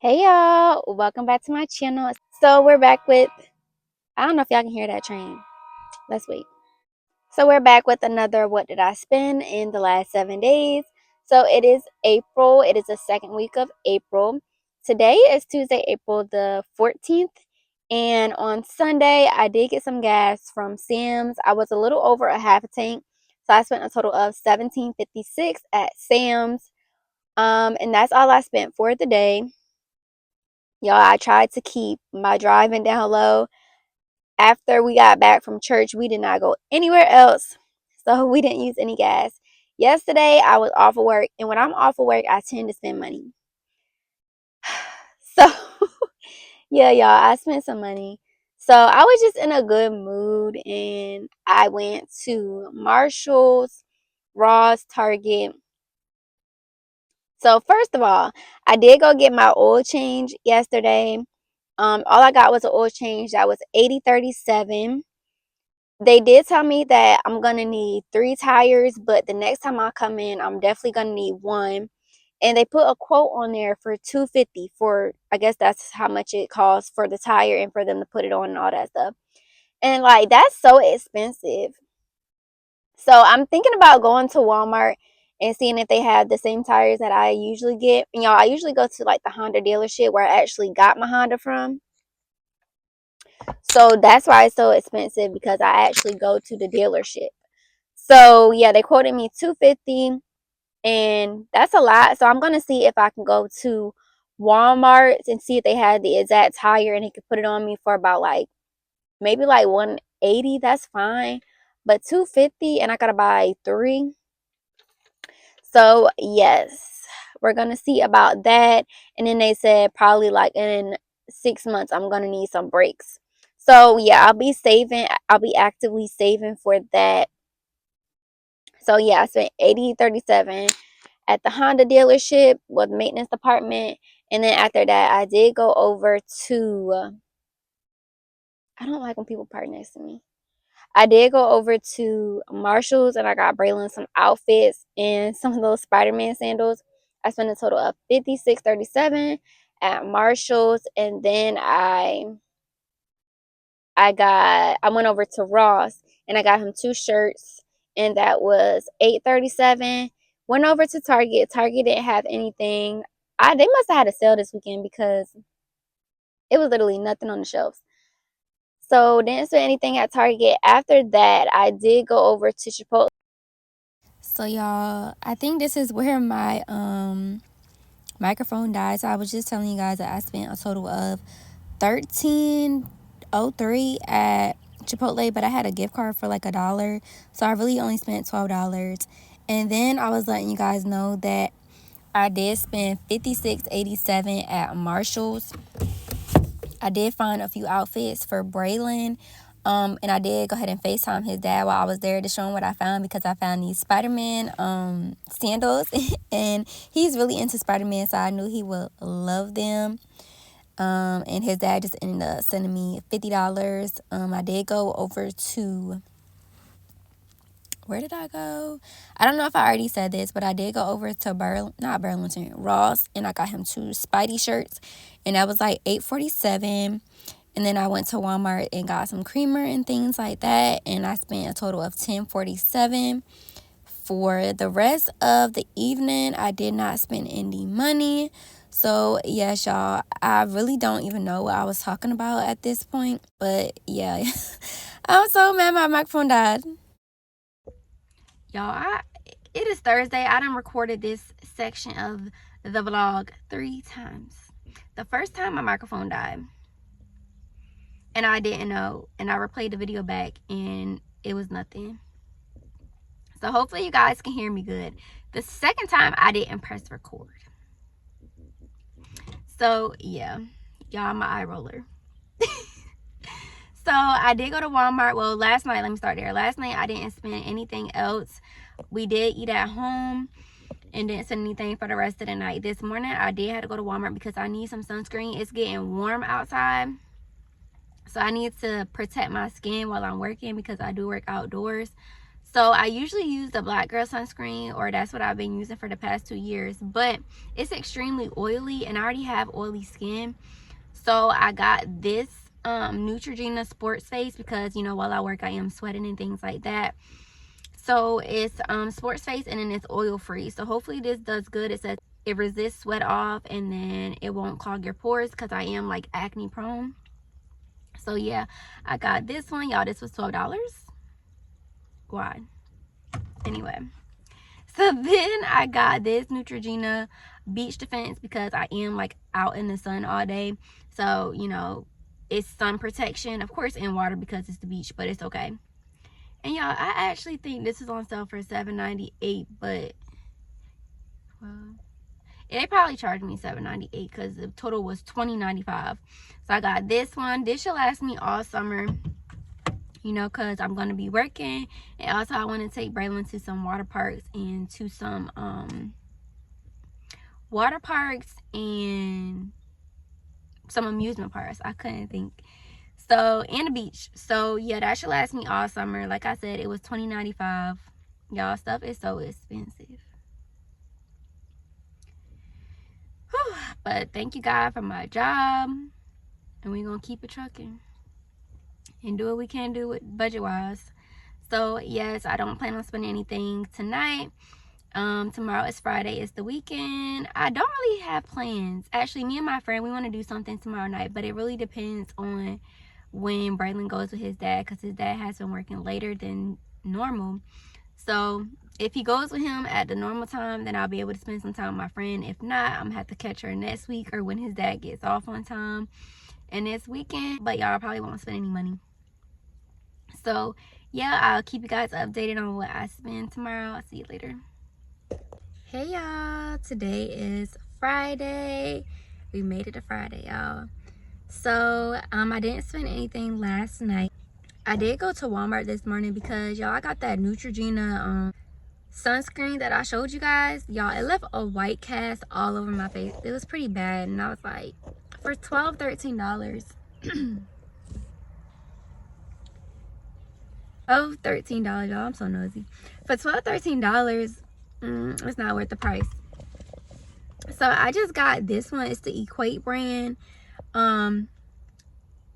Hey y'all, welcome back to my channel. So we're back with, I don't know if y'all can hear that train. Let's wait. So we're back with another What Did I Spend in the Last 7 Days. So it is April. It is the second week of April. Today is Tuesday, April the 14th. And on Sunday, I did get some gas from Sam's. I was a little over a half a tank. So I spent a total of $17.56 at Sam's. And that's all I spent for the day. Y'all, I tried to keep my driving down low. After we got back from church, we did not go anywhere else. So we didn't use any gas. Yesterday, I was off of work. And when I'm off of work, I tend to spend money. So, yeah, y'all, I spent some money. So I was just in a good mood. And I went to Marshall's, Ross, Target. So first of all, I did go get my oil change yesterday. All I got was an oil change that was 8037. They did tell me that I'm gonna need 3 tires, but the next time I come in, I'm definitely gonna need one. And they put a quote on there for 250 for, I guess that's how much it costs for the tire and for them to put it on and all that stuff. And like that's so expensive. So I'm thinking about going to Walmart and seeing if they have the same tires that I usually get. And y'all, I usually go to like the Honda dealership where I actually got my Honda from. So that's why it's so expensive because I actually go to the dealership. So yeah, they quoted me 250 and that's a lot. So I'm gonna see if I can go to Walmart and see if they had the exact tire and he could put it on me for about like maybe like 180. That's fine. But 250 and I gotta buy three. So yes, we're gonna see about that. And then they said probably like in 6 months I'm gonna need some brakes. So yeah, I'll be saving. I'll be actively saving for that. So yeah, I spent 8037 at the Honda dealership with maintenance department, and then after that I did go over to. I don't like when people park next to me. I did go over to Marshall's and I got Braylon some outfits and some of those Spider-Man sandals. I spent a total of 5637 at Marshall's, and then I went over to Ross and I got him two shirts and that was 837. Went over to Target. Target didn't have anything. They must have had a sale this weekend because it was literally nothing on the shelves. So didn't spend anything at Target. After that, I did go over to Chipotle. So y'all, I think this is where my microphone died. So I was just telling you guys that I spent a total of 1303 at Chipotle, but I had a gift card for like $1. So I really only spent $12. And then I was letting you guys know that I did spend 5687 at Marshall's. I did find a few outfits for Braylon. And I did go ahead and FaceTime his dad while I was there to show him what I found because I found these Spider-Man sandals. And he's really into Spider-Man, so I knew he would love them. And his dad just ended up sending me $50. I did go over to, where did I go? I don't know if I already said this, but I did go over to not Burlington, Ross, and I got him two Spidey shirts, and that was like $847. And then I went to Walmart and got some creamer and things like that, and I spent a total of $1047. For the rest of the evening, I did not spend any money. So, yes, y'all, I really don't even know what I was talking about at this point. But, yeah, I'm so mad my microphone died. Y'all, it is Thursday. I done recorded this section of the vlog 3 times. The first time my microphone died, and I didn't know, and I replayed the video back, and it was nothing. So hopefully you guys can hear me good. The second time I didn't press record. So yeah, y'all, my eye roller. So I did go to Walmart. Well, last night, let me start there. Last night I didn't spend anything else. We did eat at home and didn't spend anything for the rest of the night. This morning I did have to go to Walmart because I need some sunscreen. It's getting warm outside. So I need to protect my skin while I'm working because I do work outdoors. So I usually use the Black Girl sunscreen, or that's what I've been using for the past 2 years, but it's extremely oily and I already have oily skin. So I got this Neutrogena Sports Face because, you know, while I work I am sweating and things like that. So it's Sports Face, and then it's oil free. So hopefully this does good. It says it resists sweat off, and then it won't clog your pores because I am like acne prone. So yeah, I got this one, y'all. This was $12. Why? Anyway, so then I got this Neutrogena Beach Defense because I am like out in the sun all day. So, you know, it's sun protection, of course, in water because it's the beach, but it's okay. And y'all, I actually think this is on sale for $7.98, but well, they probably charged me $7.98 because the total was $20.95. So I got this one. This should last me all summer, you know, because I'm going to be working. And also I want to take Braylon to some water parks and to some water parks and some amusement parks. I couldn't think. So, and the beach. So yeah, that should last me all summer. Like I said, it was $20.95. Y'all, stuff is so expensive. Whew. But thank you, God, for my job, and we're gonna keep it trucking and do what we can do with budget wise. So yes, I don't plan on spending anything tonight. Tomorrow is Friday, it's the weekend. I don't really have plans. Actually, me and my friend, we want to do something tomorrow night, but it really depends on when Braylon goes with his dad, because his dad has been working later than normal. So if he goes with him at the normal time, then I'll be able to spend some time with my friend. If not, I'm gonna have to catch her next week or when his dad gets off on time. And this weekend, but y'all probably won't spend any money. So yeah, I'll keep you guys updated on what I spend tomorrow. I'll see you later. Hey y'all, today is Friday. We made it to Friday, y'all. So I didn't spend anything last night. I did go to Walmart this morning because y'all, I got that Neutrogena sunscreen that I showed you guys. Y'all, it left a white cast all over my face. It was pretty bad, and I was like, for $13 oh, $13, y'all, I'm so nosy. For $13 it's not worth the price. So I just got this one. It's the Equate brand, and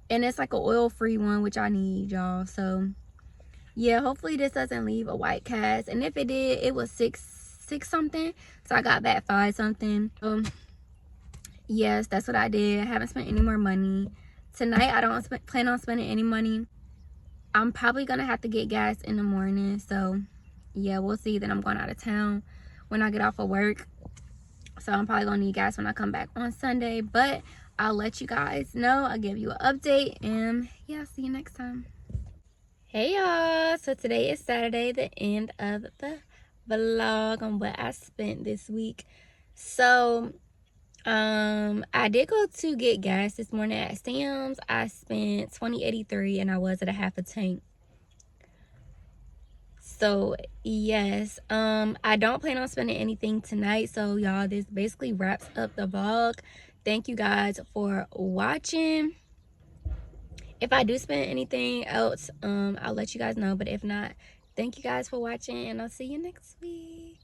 it's like an oil-free one, which I need, y'all. So yeah, hopefully this doesn't leave a white cast, and if it did, it was six something, so I got back 5 something. Yes, that's what I did. I haven't spent any more money tonight. I don't plan on spending any money. I'm probably gonna have to get gas in the morning, so yeah, we'll see. Then I'm going out of town when I get off of work, so I'm probably gonna need gas when I come back on Sunday, but I'll let you guys know. I'll give you an update, and yeah, see you next time. Hey y'all, so today is Saturday, the end of the vlog on what I spent this week. So I did go to get gas this morning at Sam's. I spent $20.83 and I was at a half a tank. So yes, I don't plan on spending anything tonight. So y'all, this basically wraps up the vlog. Thank you guys for watching. If I do spend anything else, I'll let you guys know. But if not, thank you guys for watching, and I'll see you next week.